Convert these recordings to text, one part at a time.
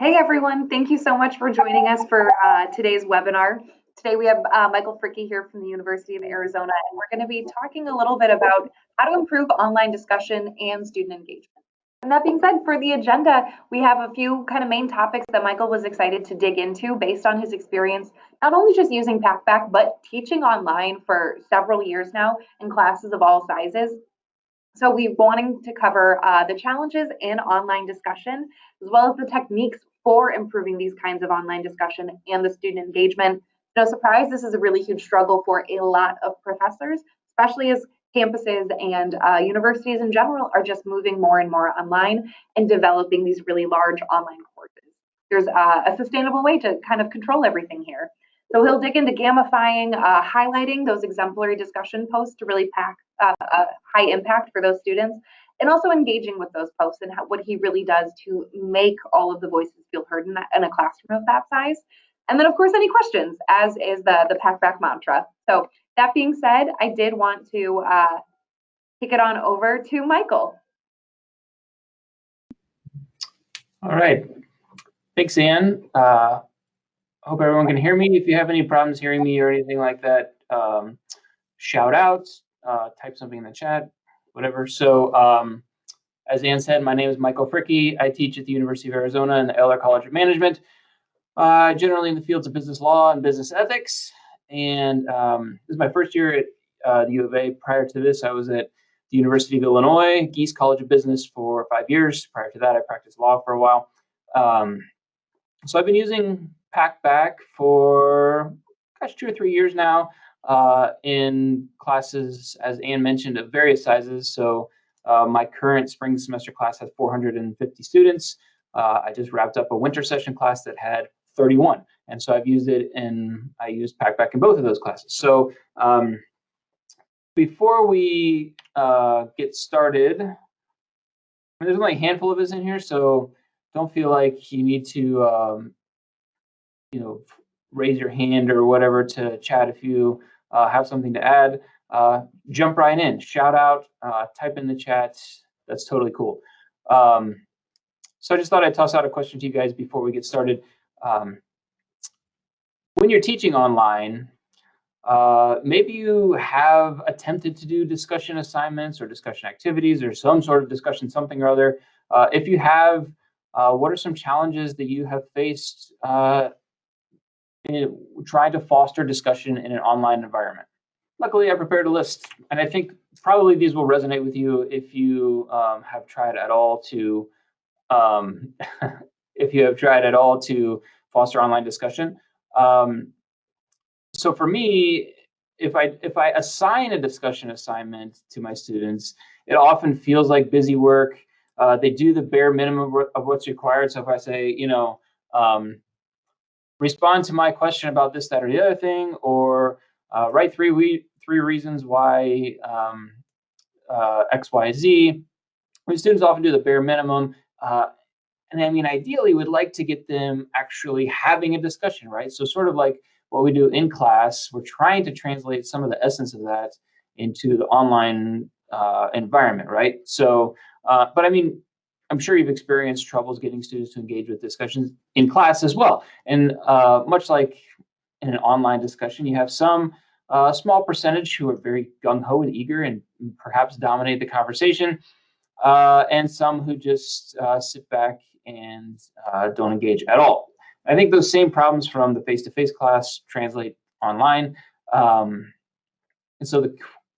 Hey everyone, thank you so much for joining us for today's webinar. Today we have Michael Fricke here from the University of Arizona, and we're going to be talking a little bit about how to improve online discussion and student engagement. And that being said, for the agenda, we have a few kind of main topics that Michael was excited to dig into based on his experience, not only just using Packback, but teaching online for several years now in classes of all sizes. So we're wanting to cover the challenges in online discussion, as well as the techniques for improving these kinds of online discussion and the student engagement. No surprise, this is a really huge struggle for a lot of professors, especially as campuses and universities in general are just moving more and more online and developing these really large online courses. There's a sustainable way to kind of control everything here. So he'll dig into gamifying, highlighting those exemplary discussion posts to really pack a high impact for those students, and also engaging with those posts and what he really does to make all of the voices feel heard in a classroom of that size. And then, of course, any questions, as is the Packback mantra. So that being said, I did want to kick it on over to Michael. All right. Thanks, Anne. Hope everyone can hear me. If you have any problems hearing me or anything like that, shout out, type something in the chat, whatever. So as Anne said, my name is Michael Fricke. I teach at the University of Arizona in the Eller College of Management, generally in the fields of business law and business ethics. And this is my first year at the U of A. Prior to this, I was at the University of Illinois, Geese College of Business for 5 years. Prior to that, I practiced law for a while. So I've been using Packback for, 2 or 3 years now in classes, as Anne mentioned, of various sizes. So my current spring semester class has 450 students. I just wrapped up a winter session class that had 31. And so I've used it I used Packback in both of those classes. So before we get started, there's only a handful of us in here, so don't feel like you need to raise your hand or whatever to chat if you have something to add. Jump right in, shout out, type in the chat. That's totally cool. So I just thought I'd toss out a question to you guys before we get started. When you're teaching online, maybe you have attempted to do discussion assignments or discussion activities or some sort of discussion, something or other. If you have, what are some challenges that you have faced trying to foster discussion in an online environment? Luckily, I prepared a list, and I think probably these will resonate with you if you have tried at all to foster online discussion. So for me, if I assign a discussion assignment to my students, it often feels like busy work. They do the bare minimum of what's required. So if I say, respond to my question about this, that, or the other thing, or write three reasons why X, Y, Z. Students often do the bare minimum. And I mean, ideally, we'd like to get them actually having a discussion, right? So sort of like what we do in class, we're trying to translate some of the essence of that into the online environment, right? So, but I mean, I'm sure you've experienced troubles getting students to engage with discussions in class as well. And much like in an online discussion, you have some small percentage who are very gung-ho and eager and perhaps dominate the conversation, and some who just sit back and don't engage at all. I think those same problems from the face-to-face class translate online. And so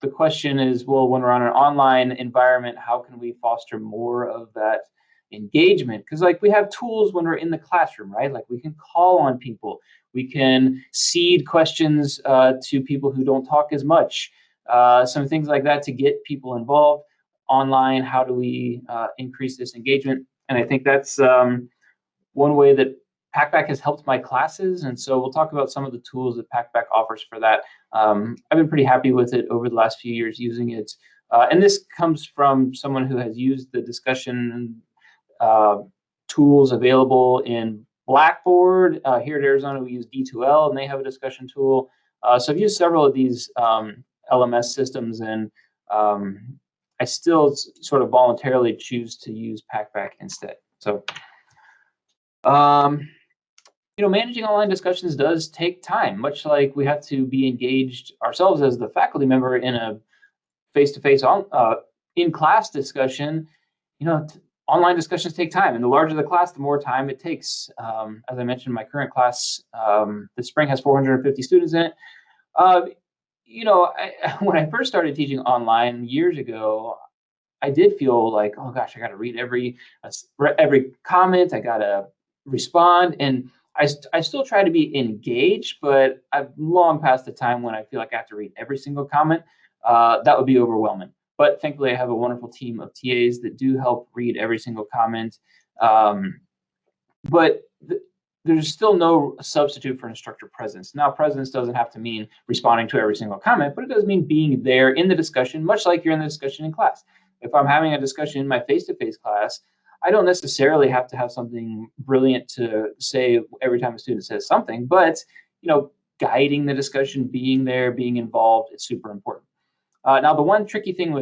the question is, well, when we're on an online environment, how can we foster more of that engagement? Because like we have tools when we're in the classroom, right? Like we can call on people. We can seed questions to people who don't talk as much. Some things like that to get people involved. Online, how do we increase this engagement? And I think that's one way that Packback has helped my classes. And so we'll talk about some of the tools that Packback offers for that. I've been pretty happy with it over the last few years using it. And this comes from someone who has used the discussion tools available in Blackboard. Here at Arizona, we use D2L, and they have a discussion tool. So I've used several of these LMS systems, and I still sort of voluntarily choose to use Packback instead. So Um, Managing online discussions does take time, much like we have to be engaged ourselves as the faculty member in a face-to-face on in-class discussion. Online discussions take time, and the larger the class, the more time it takes. As I mentioned, my current class this spring has 450 students in it. Uh, when I first started teaching online years ago, I did feel like, oh gosh, I got to read every comment. I got to respond, and I still try to be engaged, but I've long past the time when I feel like I have to read every single comment. That would be overwhelming. But thankfully, I have a wonderful team of TAs that do help read every single comment. Um, but there's still no substitute for instructor presence. Now, presence doesn't have to mean responding to every single comment, but it does mean being there in the discussion, much like you're in the discussion in class. If I'm having a discussion in my face-to-face class, I don't necessarily have to have something brilliant to say every time a student says something, but guiding the discussion, being there, being involved, is super important. Now, the one tricky thing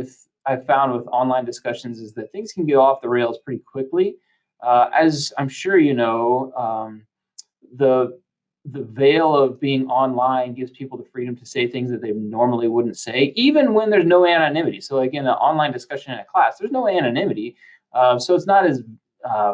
I've found with online discussions is that things can get off the rails pretty quickly. As I'm sure you know, the the veil of being online gives people the freedom to say things that they normally wouldn't say, even when there's no anonymity. So, like in an online discussion in a class, there's no anonymity, so it's not as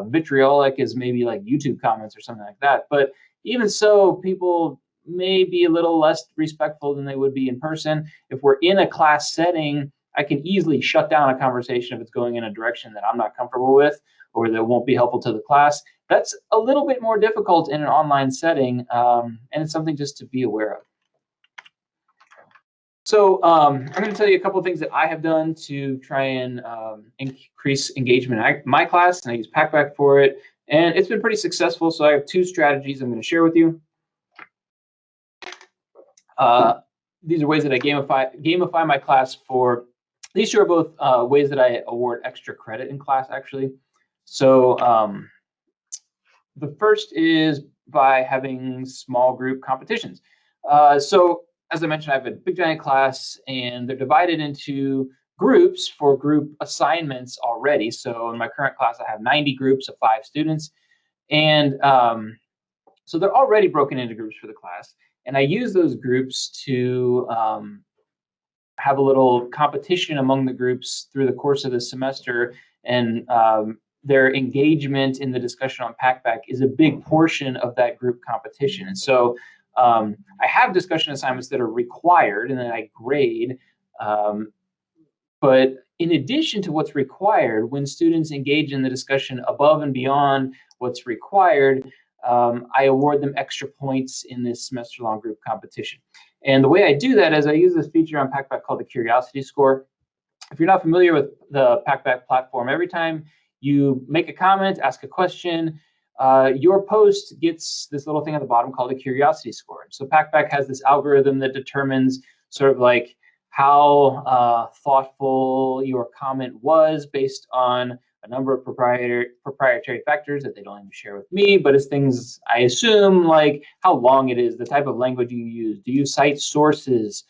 vitriolic as maybe like YouTube comments or something like that. But even so, people may be a little less respectful than they would be in person. If we're in a class setting, I can easily shut down a conversation if it's going in a direction that I'm not comfortable with or that won't be helpful to the class. That's a little bit more difficult in an online setting, and it's something just to be aware of. So I'm going to tell you a couple of things that I have done to try and increase engagement in my class, and I use Packback for it, and it's been pretty successful. So I have two strategies I'm going to share with you. These are ways that I gamify my class for. These two are both ways that I award extra credit in class, actually. So the first is by having small group competitions. So as I mentioned, I have a big giant class, and they're divided into groups for group assignments already. So in my current class, I have 90 groups of 5 students, and so they're already broken into groups for the class. And I use those groups to have a little competition among the groups through the course of the semester, and their engagement in the discussion on Packback is a big portion of that group competition. And so I have discussion assignments that are required and then I grade. But in addition to what's required, when students engage in the discussion above and beyond what's required, I award them extra points in this semester-long group competition. And the way I do that is I use this feature on Packback called the Curiosity Score. If you're not familiar with the Packback platform, every time you make a comment, ask a question, your post gets this little thing at the bottom called a Curiosity Score. So Packback has this algorithm that determines sort of like how thoughtful your comment was based on a number of proprietary factors that they don't even share with me, but it's things I assume like how long it is, the type of language you use, do you cite sources,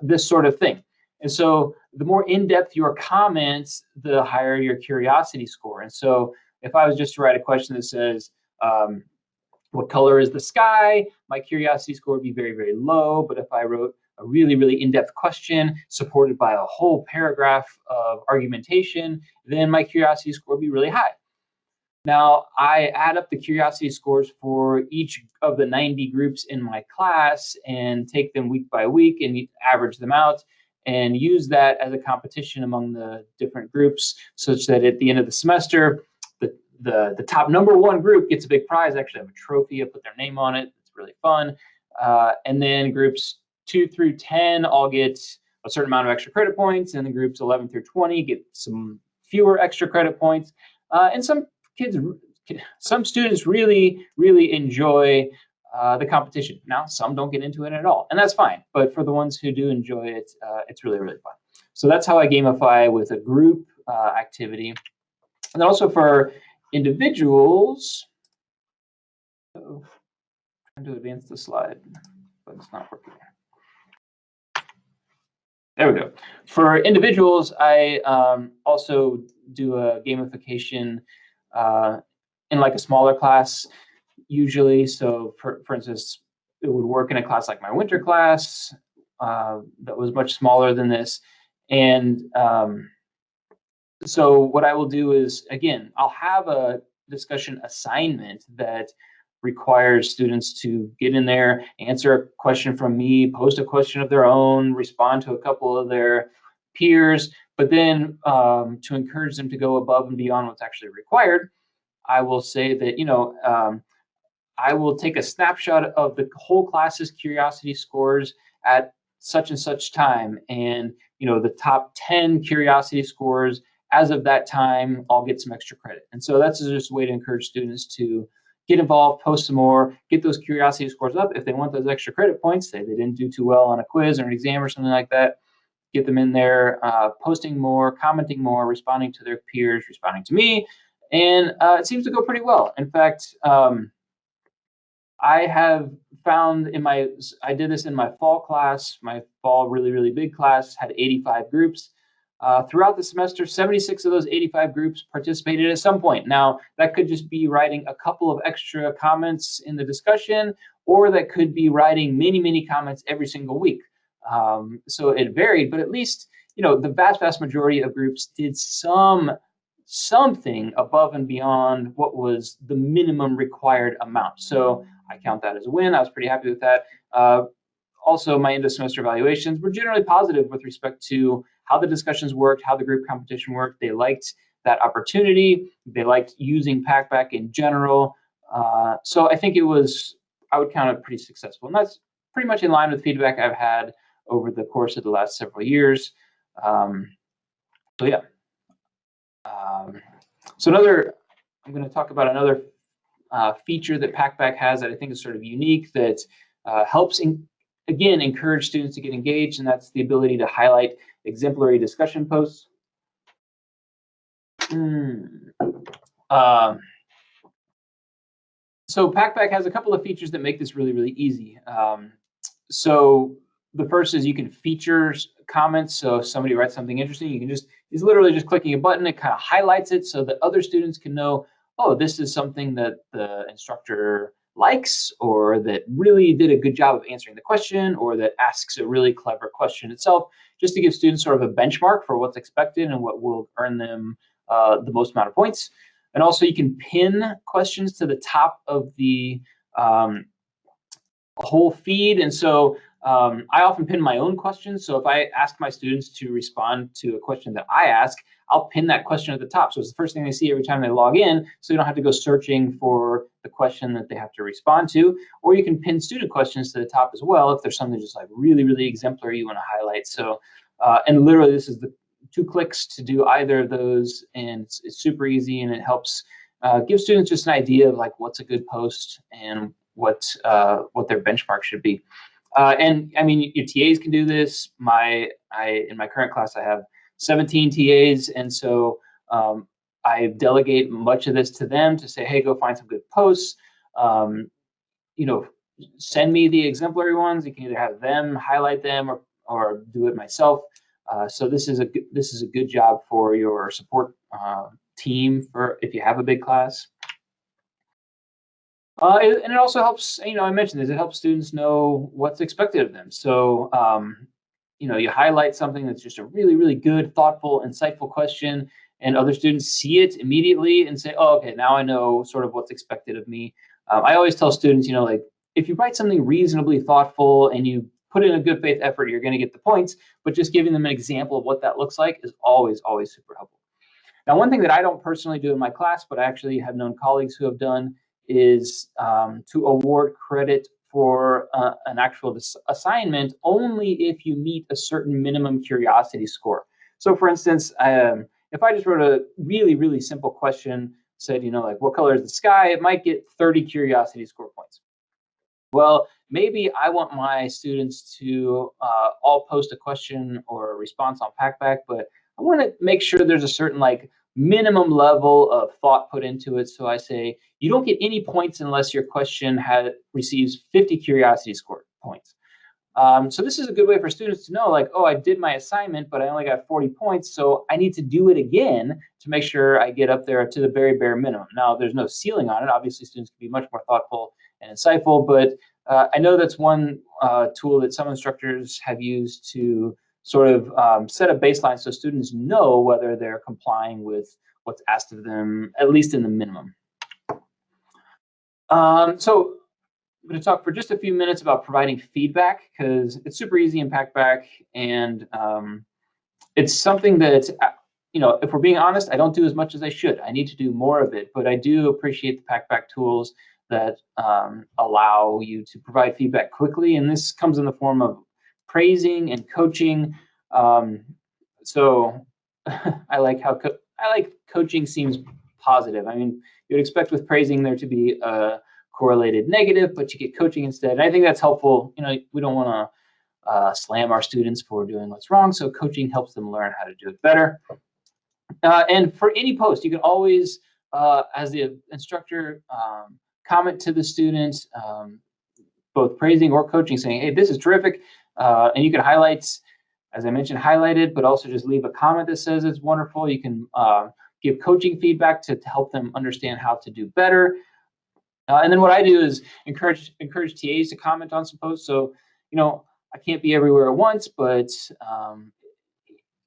this sort of thing. And so the more in-depth your comments, the higher your curiosity score. And so if I was just to write a question that says, what color is the sky? My curiosity score would be very, very low. But if I wrote a really, really in-depth question supported by a whole paragraph of argumentation, then my curiosity score would be really high. Now, I add up the curiosity scores for each of the 90 groups in my class and take them week by week and average them out and use that as a competition among the different groups such that at the end of the semester, the top number 1 group gets a big prize. I actually have a trophy. I put their name on it. It's really fun. And then groups 2 through 10 all get a certain amount of extra credit points, and the groups 11 through 20 get some fewer extra credit points. And some students really, really enjoy the competition. Now, some don't get into it at all, and that's fine. But for the ones who do enjoy it, it's really, really fun. So that's how I gamify with a group activity. And then also for individuals, trying to advance the slide, but it's not working. There we go. For individuals, I also do a gamification in like a smaller class usually. So for instance, it would work in a class like my winter class that was much smaller than this. And so what I will do is, again, I'll have a discussion assignment that requires students to get in there, answer a question from me, post a question of their own, respond to a couple of their peers, but then to encourage them to go above and beyond what's actually required, I will say that, I will take a snapshot of the whole class's curiosity scores at such and such time, and the top 10 curiosity scores as of that time, I'll get some extra credit. And so that's just a way to encourage students to get involved, post some more, get those curiosity scores up. If they want those extra credit points, say they didn't do too well on a quiz or an exam or something like that, get them in there, posting more, commenting more, responding to their peers, responding to me. And it seems to go pretty well. In fact, I have found I did this in my fall class, my fall really, really big class, had 85 groups. Throughout the semester, 76 of those 85 groups participated at some point. Now, that could just be writing a couple of extra comments in the discussion, or that could be writing many, many comments every single week. So it varied, but at least, the vast, vast majority of groups did something above and beyond what was the minimum required amount. So I count that as a win. I was pretty happy with that. Also, my end of semester evaluations were generally positive with respect to how the discussions worked, how the group competition worked. They liked that opportunity. They liked using Packback in general. So I think I would count it pretty successful. And that's pretty much in line with feedback I've had over the course of the last several years. So yeah. I'm going to talk about another feature that Packback has that I think is sort of unique that helps, again, encourage students to get engaged, and that's the ability to highlight exemplary discussion posts. So Packback has a couple of features that make this really, really easy. So the first is you can feature comments. So if somebody writes something interesting, you can it's literally just clicking a button. It kind of highlights it so that other students can know, oh, this is something that the instructor likes, or that really did a good job of answering the question, or that asks a really clever question itself, just to give students sort of a benchmark for what's expected and what will earn them the most amount of points. And also you can pin questions to the top of the whole feed. And so I often pin my own questions. So if I ask my students to respond to a question that I ask, I'll pin that question at the top. So it's the first thing they see every time they log in, so you don't have to go searching for the question that they have to respond to. Or you can pin student questions to the top as well if there's something just like really, really exemplary you want to highlight. So, and literally this is the 2 clicks to do either of those, and it's super easy, and it helps give students just an idea of like what's a good post and what their benchmark should be. And I mean, your TAs can do this. In my current class, I have 17 TAs, and so I delegate much of this to them to say, hey, go find some good posts. Send me the exemplary ones. You can either have them highlight them or do it myself. So this is a good job for your support team for if you have a big class. And it also helps, I mentioned this, it helps students know what's expected of them. So, you highlight something that's just a really, really good, thoughtful, insightful question, and other students see it immediately and say, oh, okay, now I know sort of what's expected of me. I always tell students, like, if you write something reasonably thoughtful and you put in a good faith effort, you're going to get the points, but just giving them an example of what that looks like is always, always super helpful. Now, one thing that I don't personally do in my class, but I actually have known colleagues who have done, is to award credit for an actual assignment only if you meet a certain minimum curiosity score. So for instance, if I just wrote a really, really simple question, said, like, what color is the sky? It might get 30 curiosity score points. Well, maybe I want my students to all post a question or a response on Packback, but I want to make sure there's a certain minimum level of thought put into it. So I say, you don't get any points unless your question receives 50 curiosity score points. So this is a good way for students to know, like, oh, I did my assignment, but I only got 40 points, so I need to do it again to make sure I get up there to the very bare minimum. Now, there's no ceiling on it. Obviously, students can be much more thoughtful and insightful, but I know that's one tool that some instructors have used to sort of set a baseline so students know whether they're complying with what's asked of them, at least in the minimum. So I'm going to talk for just a few minutes about providing feedback, because it's super easy in Packback, and it's something that, if we're being honest, I don't do as much as I should. I need to do more of it, but I do appreciate the Packback tools that allow you to provide feedback quickly, and this comes in the form of praising and coaching. So I like how coaching seems positive. I mean, you would expect with praising there to be a correlated negative, but you get coaching instead. And I think that's helpful. We don't want to slam our students for doing what's wrong, so coaching helps them learn how to do it better. And for any post, you can always, as the instructor, comment to the student, both praising or coaching, saying, hey, this is terrific. And you can highlight, as I mentioned, highlighted, but also just leave a comment that says it's wonderful. You can give coaching feedback to help them understand how to do better. And then what I do is encourage TAs to comment on some posts. So, I can't be everywhere at once, but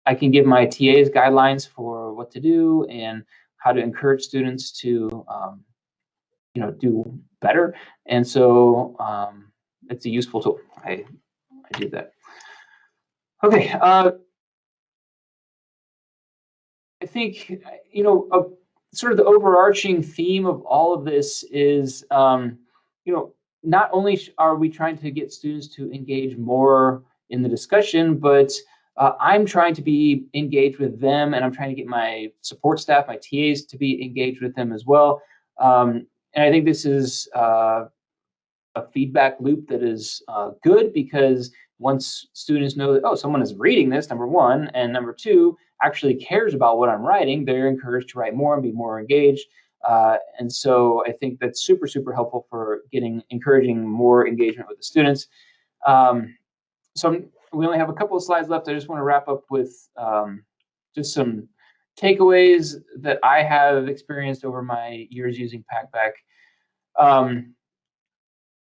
I can give my TAs guidelines for what to do and how to encourage students to, do better. And so it's a useful tool. I do that. Okay. I think, sort of the overarching theme of all of this is, not only are we trying to get students to engage more in the discussion, but I'm trying to be engaged with them, and I'm trying to get my support staff, my TAs, to be engaged with them as well. And I think this is a feedback loop that is good, because once students know that, oh, someone is reading this, number one, and number two, actually cares about what I'm writing, they're encouraged to write more and be more engaged. And so I think that's super, super helpful for encouraging more engagement with the students. So we only have a couple of slides left. I just want to wrap up with just some takeaways that I have experienced over my years using Packback.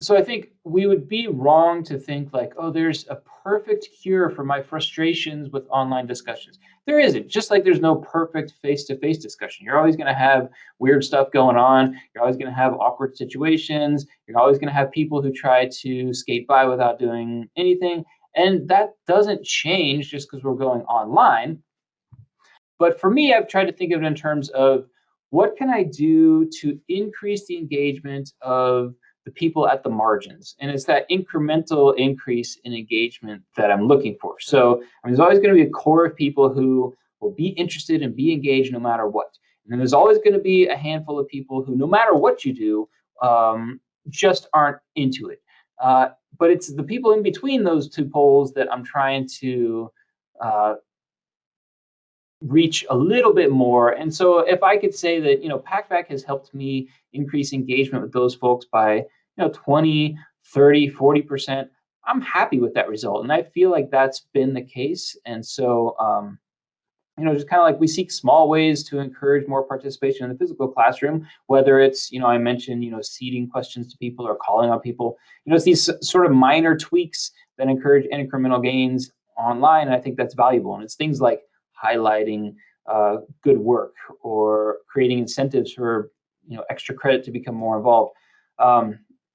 So I think we would be wrong to think like, oh, there's a perfect cure for my frustrations with online discussions. There isn't. Just like there's no perfect face-to-face discussion. You're always going to have weird stuff going on. You're always going to have awkward situations. You're always going to have people who try to skate by without doing anything. And that doesn't change just because we're going online. But for me, I've tried to think of it in terms of, what can I do to increase the engagement of the people at the margins? And it's that incremental increase in engagement that I'm looking for. So there's always going to be a core of people who will be interested and be engaged no matter what. And then there's always going to be a handful of people who, no matter what you do, just aren't into it. But it's the people in between those two poles that I'm trying to reach a little bit more. And so if I could say that, Packback has helped me increase engagement with those folks by, 20, 30, 40%, I'm happy with that result. And I feel like that's been the case. And so, just kind of like we seek small ways to encourage more participation in the physical classroom, whether it's, I mentioned, seeding questions to people or calling on people, it's these sort of minor tweaks that encourage incremental gains online. And I think that's valuable. And it's things like highlighting good work, or creating incentives for extra credit to become more involved.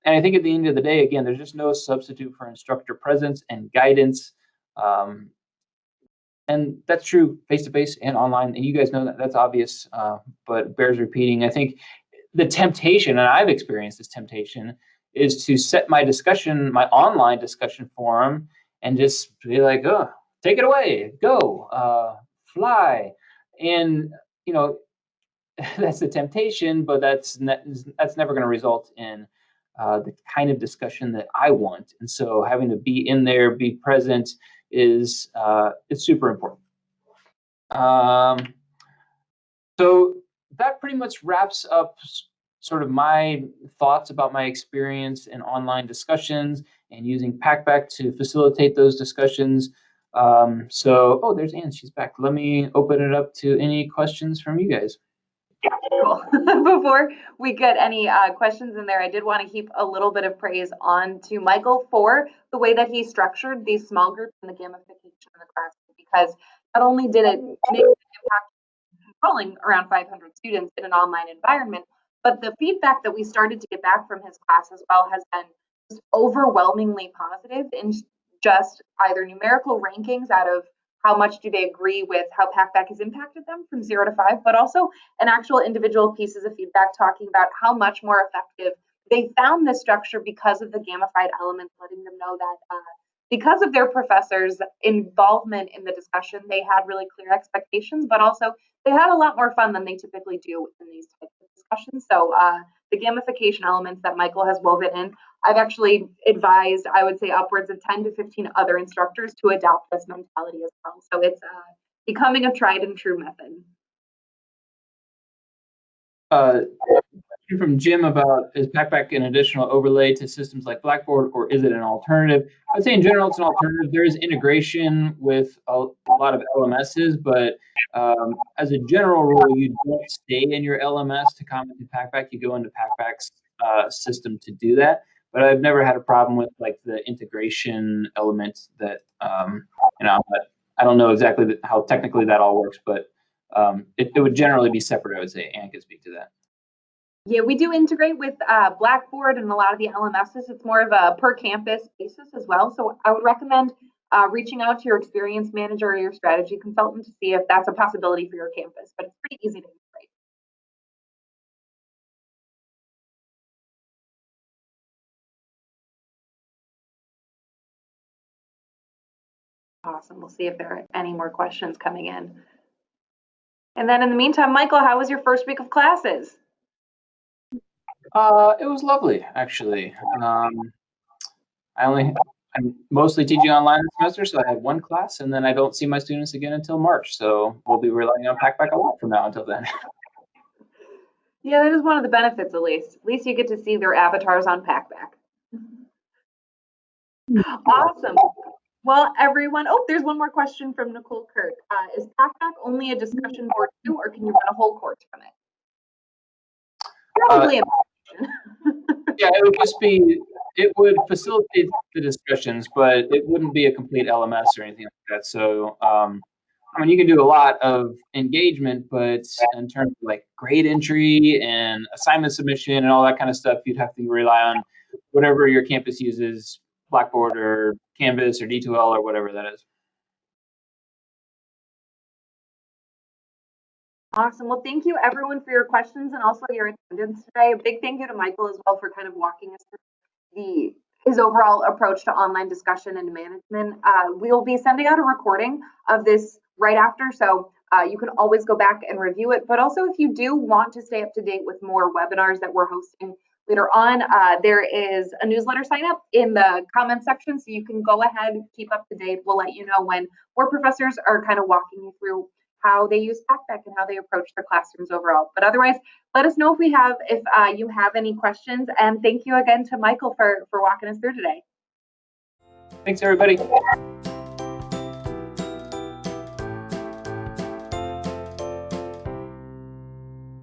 And I think at the end of the day, again, there's just no substitute for instructor presence and guidance. And that's true face-to-face and online. And you guys know that that's obvious, but bears repeating. I think the temptation, and I've experienced this temptation, is to set my online discussion forum and just be like, oh, take it away, go, fly. And, that's the temptation, but that's never going to result in the kind of discussion that I want. And so having to be in there, be present, is it's super important. So that pretty much wraps up sort of my thoughts about my experience in online discussions and using Packback to facilitate those discussions. Oh, there's Anne, she's back. Let me open it up to any questions from you guys. Cool. Before we get any questions in there, I did want to heap a little bit of praise on to Michael for the way that he structured these small groups and the gamification in the class, because not only did it make an impact controlling around 500 students in an online environment, but the feedback that we started to get back from his class as well has been just overwhelmingly positive in just either numerical rankings out of how much do they agree with how Packback has impacted them from 0 to 5, but also an actual individual pieces of feedback talking about how much more effective they found this structure because of the gamified elements, letting them know that because of their professors' involvement in the discussion, they had really clear expectations, but also they had a lot more fun than they typically do in these types of discussions. So the gamification elements that Michael has woven in, I've actually advised, I would say, upwards of 10 to 15 other instructors to adopt this mentality as well. So it's becoming a tried and true method. From Jim about, is Packback an additional overlay to systems like Blackboard, or is it an alternative? I'd say in general it's an alternative. There is integration with a lot of LMSs, but as a general rule, you don't stay in your LMS to comment to Packback. You go into Packback's system to do that. But I've never had a problem with like the integration element that I don't know exactly how technically that all works, but it would generally be separate. I would say Anne can speak to that. Yeah, we do integrate with Blackboard and a lot of the LMSs. It's more of a per campus basis as well. So I would recommend reaching out to your experience manager or your strategy consultant to see if that's a possibility for your campus, but it's pretty easy to integrate. Awesome. We'll see if there are any more questions coming in. And then in the meantime, Michael, how was your first week of classes? It was lovely, actually. I'm mostly teaching online this semester, so I had one class, and then I don't see my students again until March. So we'll be relying on Packback a lot from now until then. Yeah, that is one of the benefits, at least. At least you get to see their avatars on Packback. Awesome. Well, everyone, oh, there's one more question from Nicole Kirk. Is Packback only a discussion board too, or can you run a whole course from it? Probably yeah, it would just be, it would facilitate the discussions, but it wouldn't be a complete LMS or anything like that. So, I mean, you can do a lot of engagement, but in terms of like grade entry and assignment submission and all that kind of stuff, you'd have to rely on whatever your campus uses, Blackboard or Canvas or D2L or whatever that is. Awesome. Well, thank you everyone for your questions and also your attendance today. A big thank you to Michael as well for kind of walking us through his overall approach to online discussion and management. We'll be sending out a recording of this right after, so you can always go back and review it. But also, if you do want to stay up to date with more webinars that we're hosting later on, there is a newsletter sign up in the comment section, so you can go ahead, keep up to date. We'll let you know when more professors are kind of walking you through how they use Packback and how they approach their classrooms overall. But otherwise, let us know if you have any questions. And thank you again to Michael for walking us through today. Thanks, everybody.